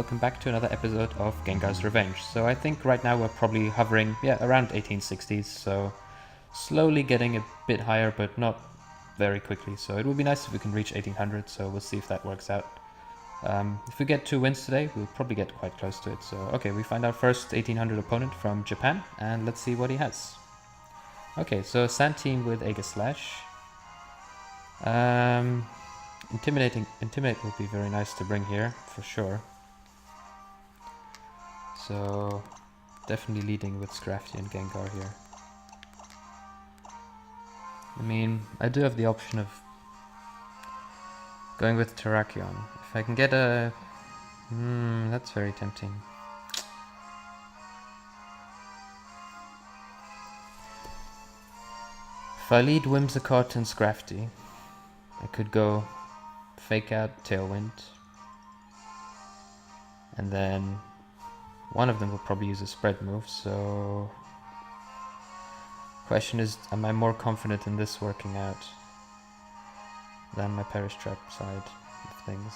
welcome back to another episode of Gengar's Revenge. So I think right now we're probably hovering, around 1860s, so slowly getting a bit higher, but not very quickly. So it would be nice if we can reach 1800, so we'll see if that works out. If we get 2 wins today, we'll probably get quite close to it. So okay, we find our first 1800 opponent from Japan, and let's see what he has. Okay, so Sand Team with Aegis Slash. Intimidate would be very nice to bring here, for sure. So, definitely leading with Scrafty and Gengar here. I mean, I do have the option of going with Terrakion. If I can get a... that's very tempting. If I lead Whimsicott and Scrafty, I could go Fake Out, Tailwind, and then one of them will probably use a spread move, so... Question is, am I more confident in this working out than my Perish Trap side of things?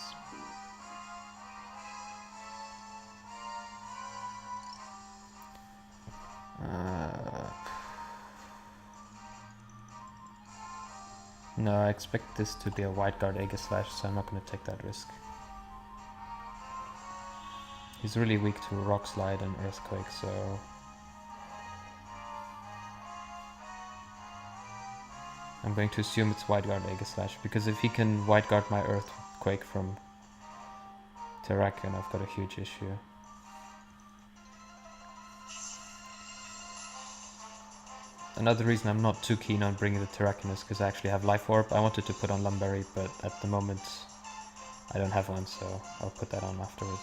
No, I expect this to be a White Guard Aegis Slash, so I'm not going to take that risk. He's really weak to Rock Slide and Earthquake, so... I'm going to assume it's White Guard Aegis Slash, because if he can White Guard my Earthquake from Terrakion, I've got a huge issue. Another reason I'm not too keen on bringing the Terrakion is because I actually have Life Orb. I wanted to put on Lumberry, but at the moment I don't have one, so I'll put that on afterwards.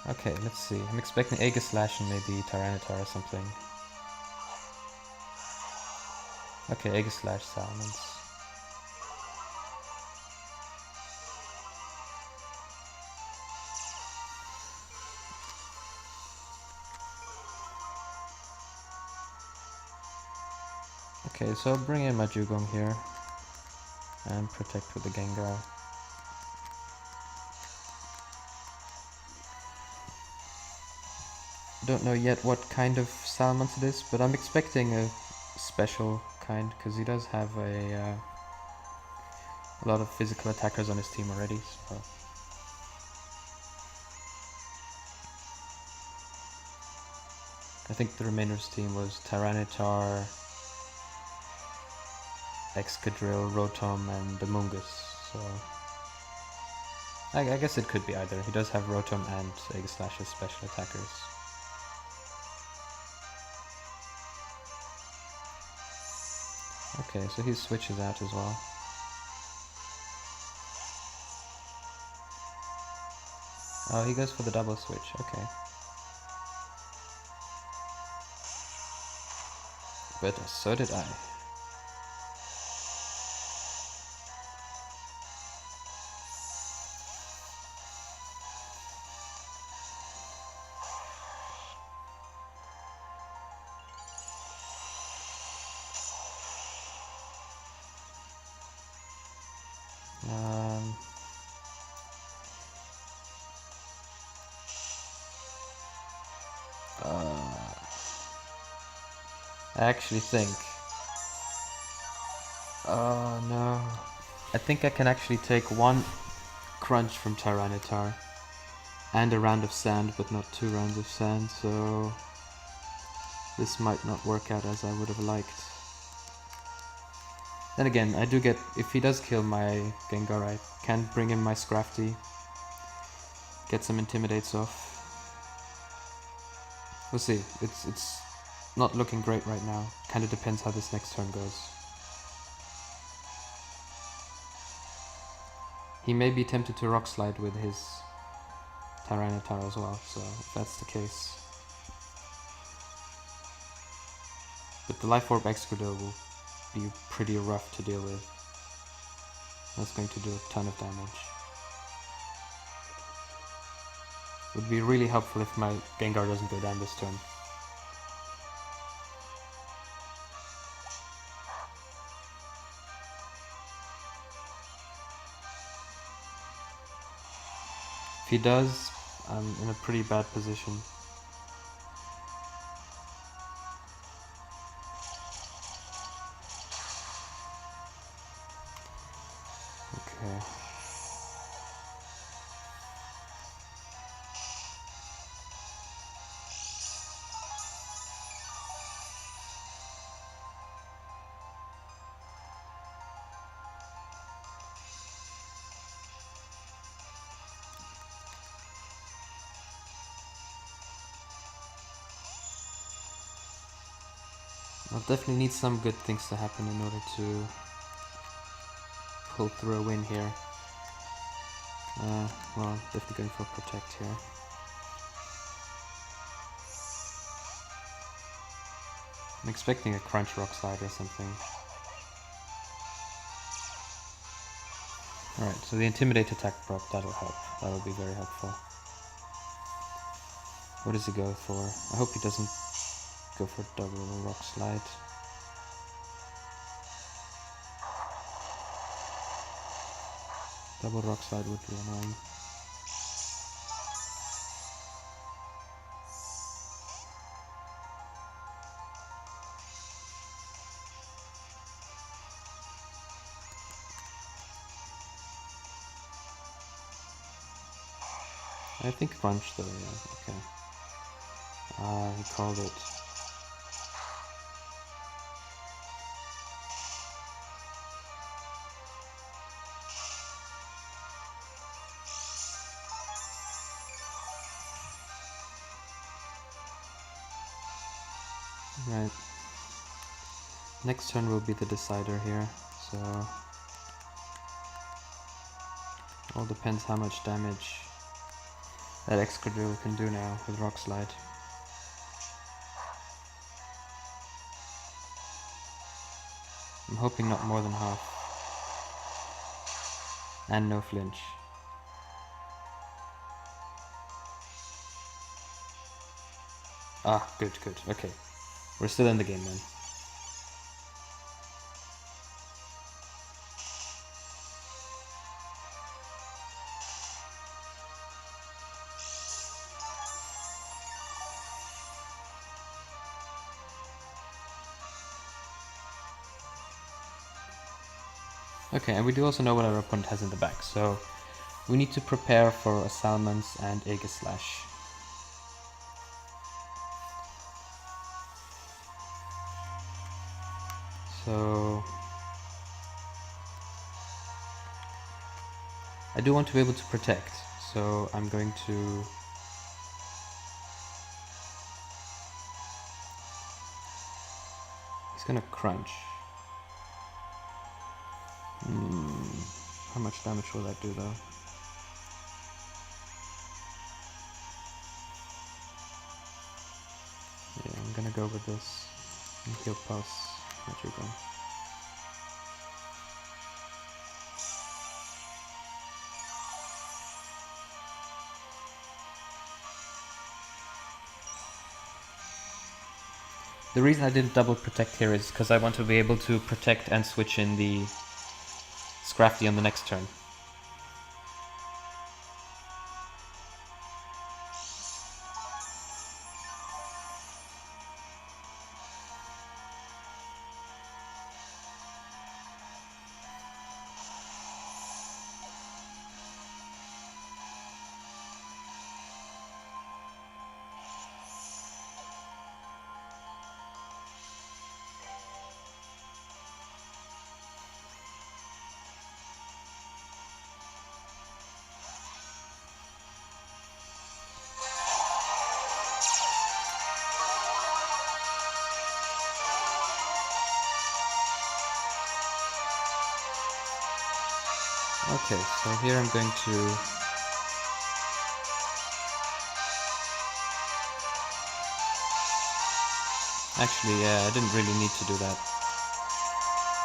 Okay, let's see. I'm expecting Aegis Slash and maybe Tyranitar or something. Okay, Aegis Slash Salamence. Okay, so I'll bring in my Jugong here and protect with the Gengar. Don't know yet what kind of Salamence it is, but I'm expecting a special kind, because he does have a lot of physical attackers on his team already, so... I think the remainder of his team was Tyranitar, Excadrill, Rotom, and Amoonguss, so... I guess it could be either. He does have Rotom and Aegis Slash as special attackers. Okay, so he switches out as well. Oh, he goes for the double switch, okay. But so did I. I actually think... Oh no. I think I can actually take one Crunch from Tyranitar and a round of Sand, but not 2 rounds of Sand, so... This might not work out as I would have liked. Then again, I do get... If he does kill my Gengar, I can bring in my Scrafty. Get some Intimidates off. We'll see. It's not looking great right now. Kind of depends how this next turn goes. He may be tempted to Rock Slide with his Tyranitar as well, so if that's the case. But the Life Orb Excadrill will be pretty rough to deal with. That's going to do a ton of damage. Would be really helpful if my Gengar doesn't go down this turn. If he does, I'm in a pretty bad position. Okay. I'll definitely need some good things to happen in order to pull through a win here. Well, definitely going for protect here. I'm expecting a crunch rock slide or something. Alright, so the intimidate attack prop, that'll help. That'll be very helpful. What does he go for? I hope he doesn't go for double rock slide. Double rock slide would be annoying. I think crunch though, yeah, okay. He called it. Right. Next turn will be the decider here, so all depends how much damage that Excadrill can do now with Rock Slide. I'm hoping not more than half. And no flinch. Ah, good, good, okay. We're still in the game then. Okay, and we do also know what our opponent has in the back, so we need to prepare for a Salmons and Aegislash. So I do want to be able to protect, so I'm going to he's gonna crunch. How much damage will that do though? Yeah, I'm gonna go with this. And he'll pass. Let you go. The reason I didn't double protect here is because I want to be able to protect and switch in the Scrafty on the next turn. Okay, so here I'm going to actually, yeah, I didn't really need to do that.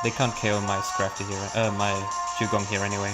They can't KO my Scrafty here, my Dugong here anyway.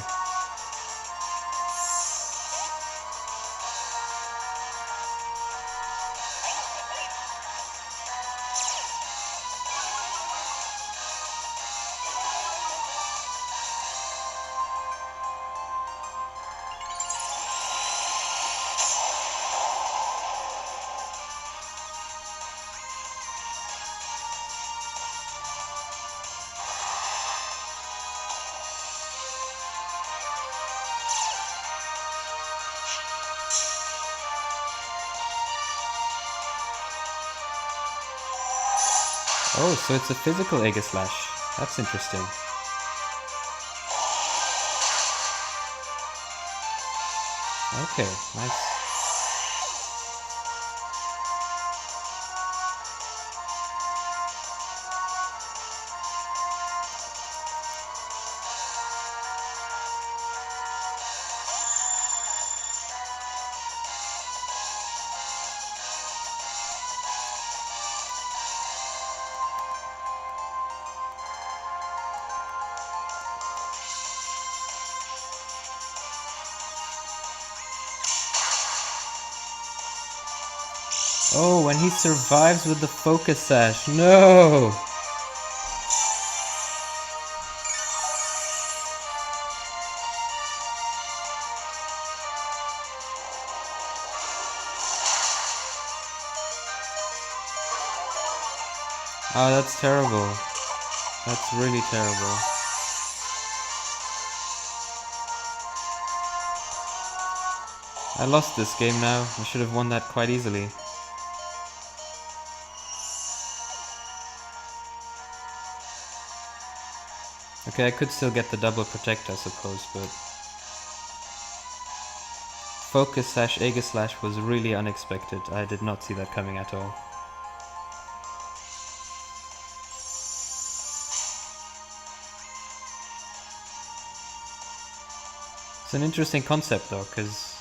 Oh, so it's a physical Aegislash. That's interesting. Okay, nice. Oh, when he survives with the Focus Sash. No! Oh, that's terrible. That's really terrible. I lost this game now. I should have won that quite easily. Okay, I could still get the double protect, I suppose, but... Focus Sash Aegislash was really unexpected. I did not see that coming at all. It's an interesting concept though, because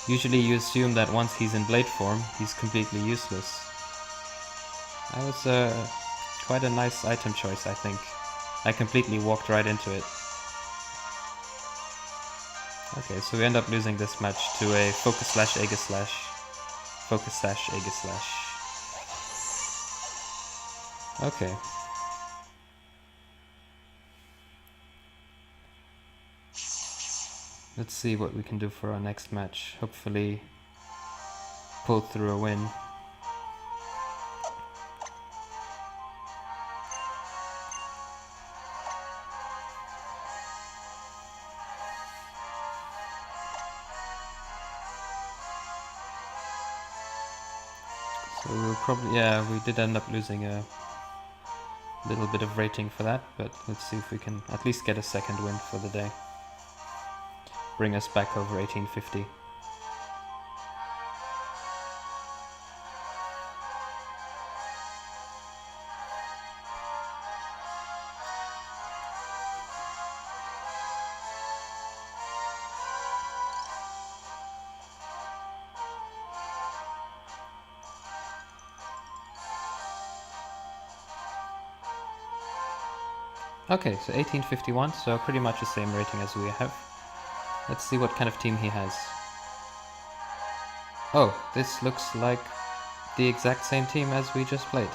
usually you assume that once he's in blade form, he's completely useless. That was quite a nice item choice, I think. I completely walked right into it. Okay, so we end up losing this match to a Focus Slash Aegislash. Focus Sash Aegislash. Okay. Let's see what we can do for our next match. Hopefully pull through a win. So we'll probably, yeah, we did end up losing a little bit of rating for that, but let's see if we can at least get a second win for the day. Bring us back over 1850. Okay, so 1851, so pretty much the same rating as we have. Let's see what kind of team he has. Oh, this looks like the exact same team as we just played.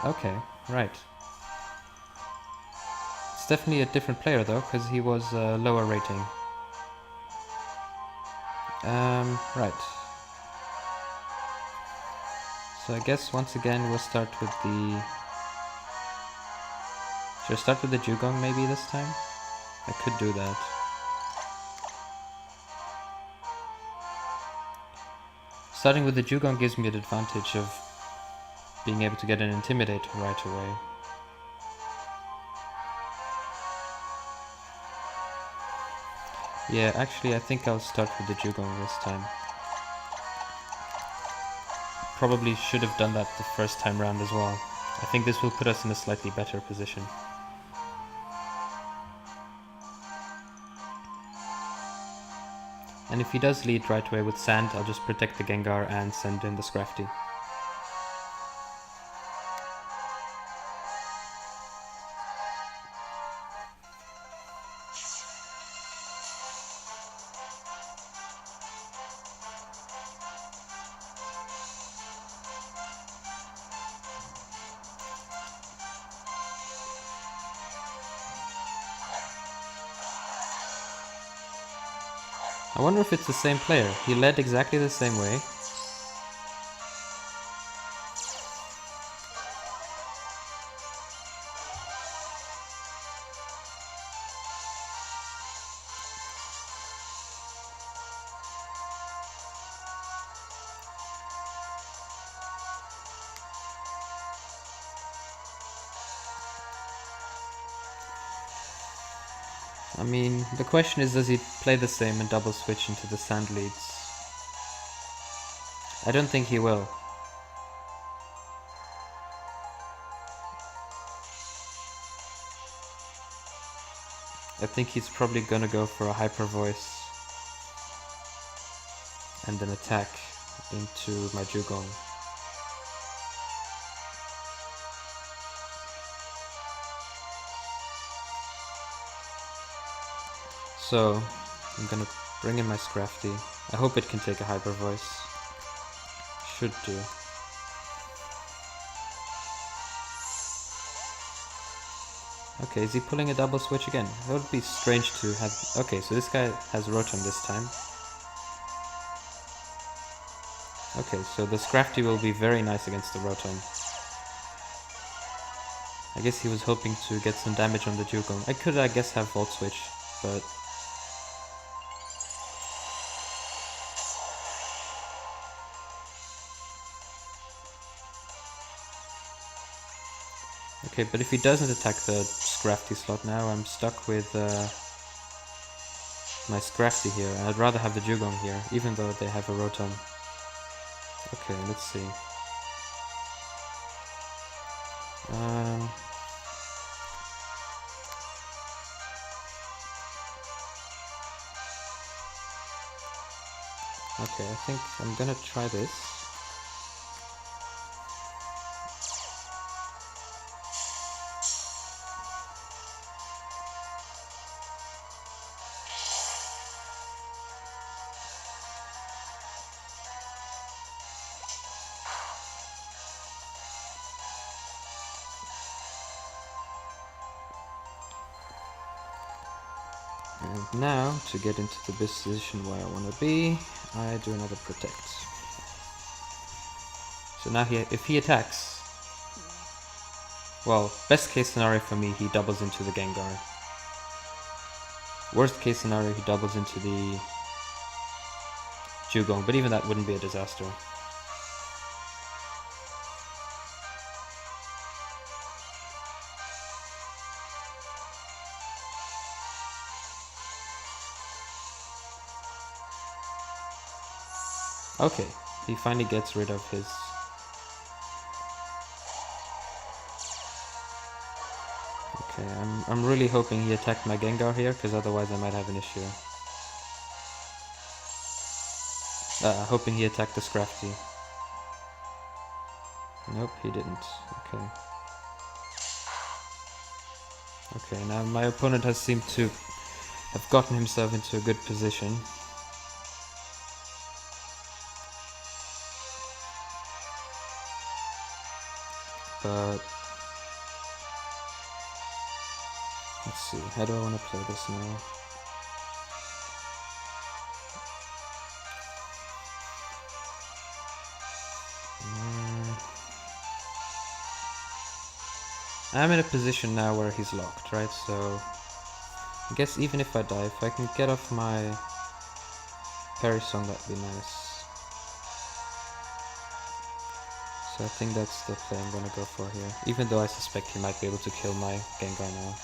Okay, right. It's definitely a different player though, because he was lower rating. Right. So I guess once again we'll start with the... Should I start with the Dugong maybe this time? I could do that. Starting with the Dugong gives me an advantage of being able to get an Intimidate right away. Yeah, actually I think I'll start with the Dugong this time. Probably should have done that the first time round as well. I think this will put us in a slightly better position. And if he does lead right away with Sand, I'll just protect the Gengar and send in the Scrafty. I wonder if it's the same player. He led exactly the same way. I mean, the question is, does he play the same and double switch into the sand leads? I don't think he will. I think he's probably gonna go for a hyper voice and then attack into my Dugong. So I'm gonna bring in my Scrafty. I hope it can take a hyper voice. Should do. Okay, is he pulling a double switch again? That would be strange to have... Okay, so this guy has Rotom this time. Okay, so the Scrafty will be very nice against the Rotom. I guess he was hoping to get some damage on the Dugong. I could, I guess, have Volt Switch, but... Okay, but if he doesn't attack the Scrafty slot now, I'm stuck with my Scrafty here, and I'd rather have the Dugong here, even though they have a Rotom. Okay, let's see. Okay, I think I'm gonna try this. And now, to get into the position where I want to be, I do another Protect. So now if he attacks, well, best case scenario for me, he doubles into the Gengar. Worst case scenario, he doubles into the Dugong, but even that wouldn't be a disaster. Okay, he finally gets rid of his... Okay, I'm really hoping he attacked my Gengar here, because otherwise I might have an issue. Hoping he attacked the Scrafty. Nope, he didn't. Okay. Okay, now my opponent has seemed to have gotten himself into a good position. But let's see, how do I want to play this now? I'm in a position now where he's locked, right? So I guess even if I die, if I can get off my Parry Song, that'd be nice. So I think that's the play I'm gonna go for here, even though I suspect he might be able to kill my Gengar now.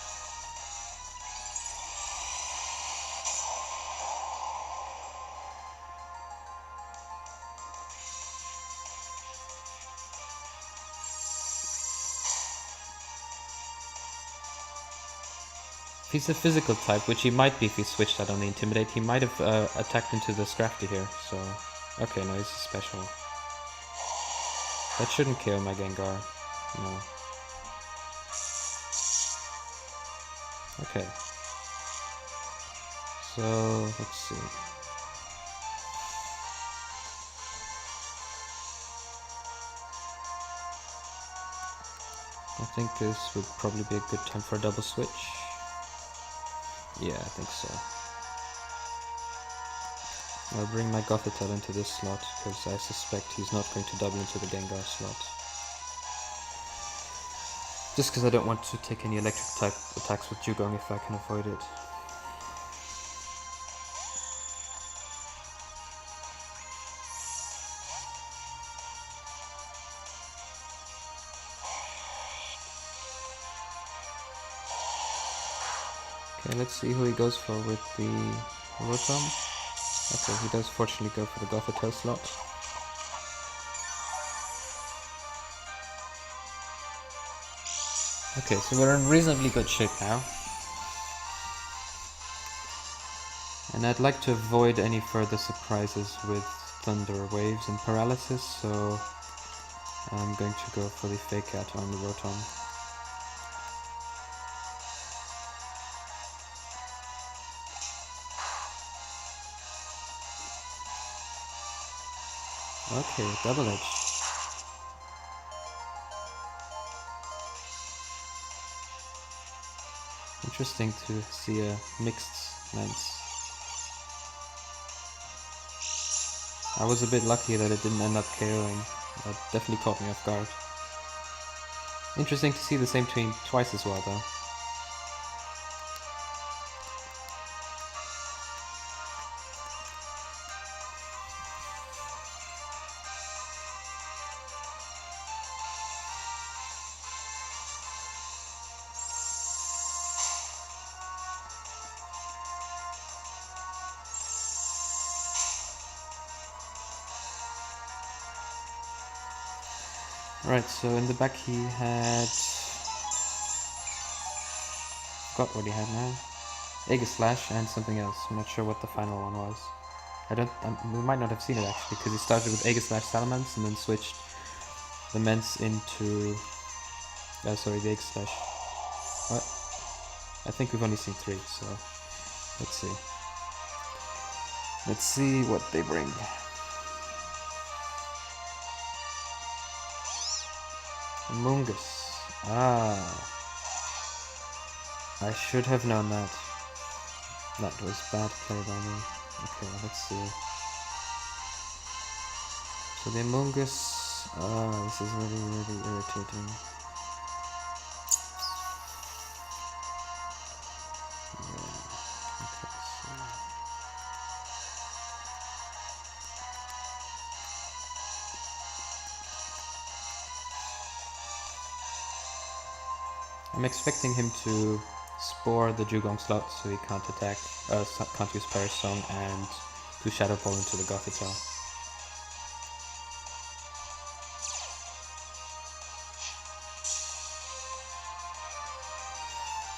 If he's a physical type, which he might be if he switched out on the Intimidate, he might have attacked into the Scrafty here, so... Okay, no, he's a special. That shouldn't kill my Gengar. No. Okay. So, let's see. I think this would probably be a good time for a double switch. Yeah, I think so. I'll bring my Gothitelle into this slot, because I suspect he's not going to double into the Gengar slot. Just because I don't want to take any electric type attacks with Dugong if I can avoid it. Okay, let's see who he goes for with the Rotom. Okay, he does fortunately go for the Gothitelle slot. Okay, so we're in reasonably good shape now. And I'd like to avoid any further surprises with Thunder Waves and Paralysis, so I'm going to go for the Fake Out on the Rotom. Okay, Double Edge. Interesting to see a mixed lens. I was a bit lucky that it didn't end up KOing. That definitely caught me off guard. Interesting to see the same team twice as well though. Right, so in the back he had... Forgot what he had now. Aegislash and something else. I'm not sure what the final one was. We might not have seen it actually, because he started with Aegislash Salamence and then switched the Mence into... sorry, the Aegislash. What? I think we've only seen 3, so... Let's see. Let's see what they bring. Mungus. Ah. I should have known that. That was bad play by me. Okay, let's see. So the Mungus... this is really irritating. I'm expecting him to spore the Dugong slot so he can't attack, can't use Perish Song and to Shadow Ball into the Gothitelle.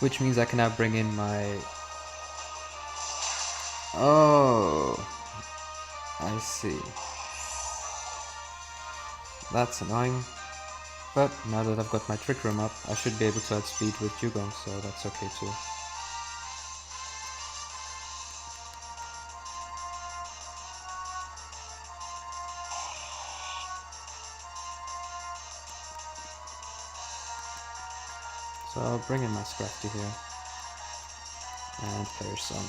Which means I can now bring in my... Oh, I see. That's annoying. But now that I've got my Trick Room up, I should be able to outspeed with Dugong, so that's okay too. So I'll bring in my Scrafty here. And Perish Song.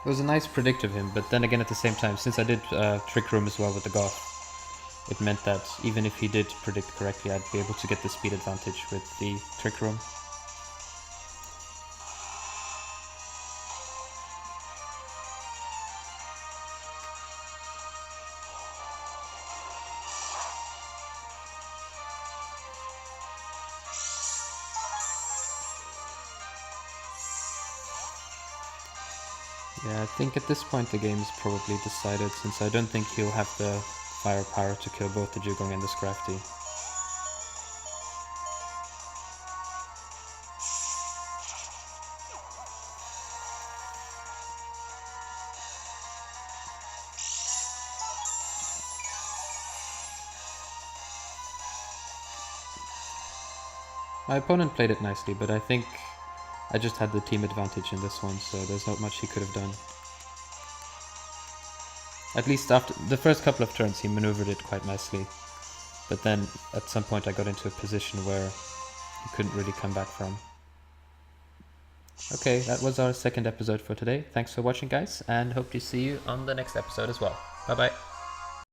It was a nice predict of him, but then again at the same time, since I did Trick Room as well with the Goth, it meant that even if he did predict correctly, I'd be able to get the speed advantage with the Trick Room. Yeah, I think at this point the game is probably decided, since I don't think he'll have the firepower to kill both the Dugong and the Scrafty. My opponent played it nicely, but I think I just had the team advantage in this one, so there's not much he could have done. At least after the first couple of turns he maneuvered it quite nicely, but then at some point I got into a position where he couldn't really come back from. Okay, that was our second episode for today. Thanks for watching guys, and hope to see you on the next episode as well. Bye bye.